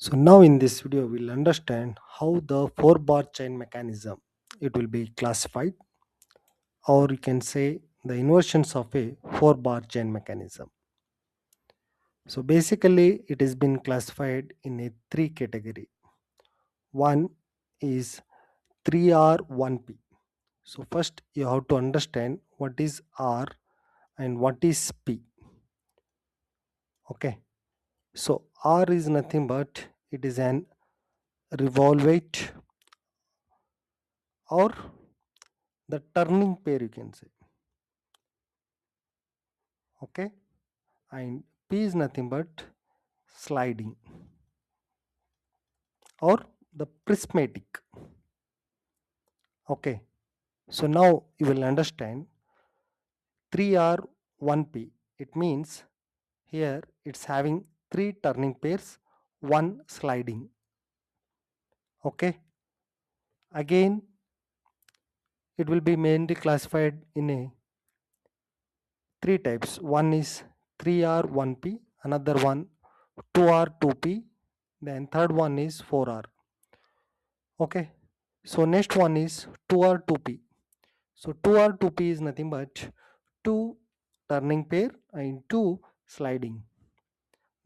So now in this video we'll understand how the four bar chain mechanism it will be classified, or you can say the inversions of a four bar chain mechanism. So basically it has been classified in a three category. One is 3R1P. So first you have to understand what is R and what is P. Okay. So R is nothing but it is an revolvate or the turning pair, you can say. Okay, and P is nothing but sliding or the prismatic. Okay, so now you will understand 3R1P. It means here it's having three turning pairs, one sliding. Okay, again it will be mainly classified in a three types. One is 3R1P, another one 2R2P, then third one is 4R. Okay, so next one is 2R2P. So 2R2P is nothing but two turning pair and two sliding.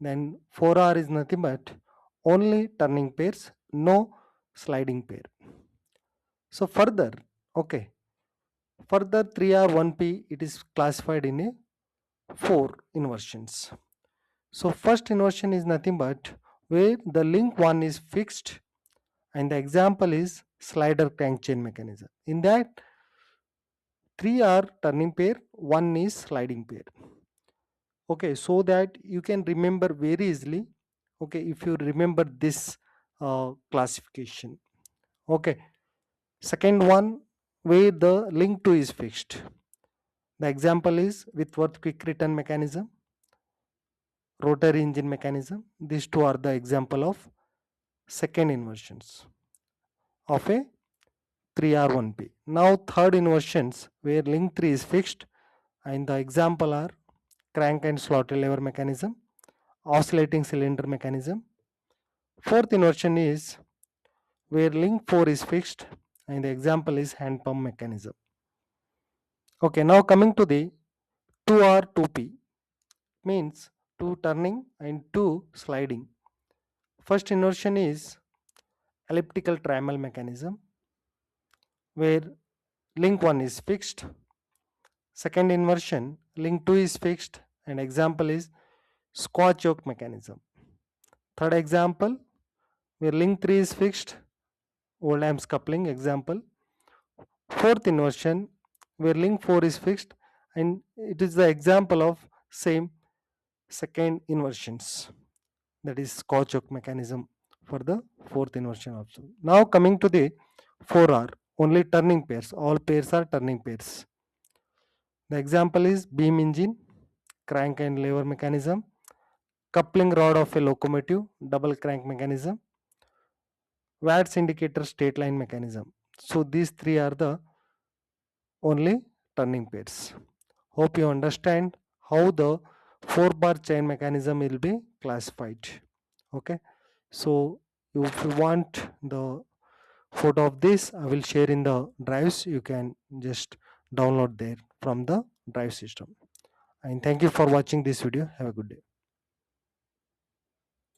Then 4R is nothing but only turning pairs, no sliding pair. So further, okay, further 3R1P it is classified in a four inversions. So first inversion is nothing but where the link one is fixed and the example is slider crank chain mechanism. In that, three are turning pair, one is sliding pair. Okay, so that you can remember very easily. Okay, if you remember this classification. Okay, second one where the link 2 is fixed. The example is Whitworth quick return mechanism, rotary engine mechanism. These two are the example of second inversions of a 3R1P. Now third inversions where link 3 is fixed and the example are crank and slotted lever mechanism, oscillating cylinder mechanism. Fourth inversion is where link 4 is fixed and the example is hand pump mechanism. Okay, now coming to the 2R2P means 2 turning and 2 sliding. First inversion is elliptical trimal mechanism where link 1 is fixed. Second inversion, link 2 is fixed and example is squash yoke mechanism. Third example, where link 3 is fixed, old amps coupling example. Fourth inversion, where link 4 is fixed and it is the example of same second inversions. That is squash yoke mechanism for the fourth inversion also. Now coming to the 4R, only turning pairs. All pairs are turning pairs. The example is beam engine, crank and lever mechanism, coupling rod of a locomotive, double crank mechanism, Watts indicator straight line mechanism. So these three are the only turning pairs. Hope you understand how the four bar chain mechanism will be classified. Okay, so if you want the photo of this, I will share in the drives. You can just download there from the drive system. And thank you for watching this video. Have a good day.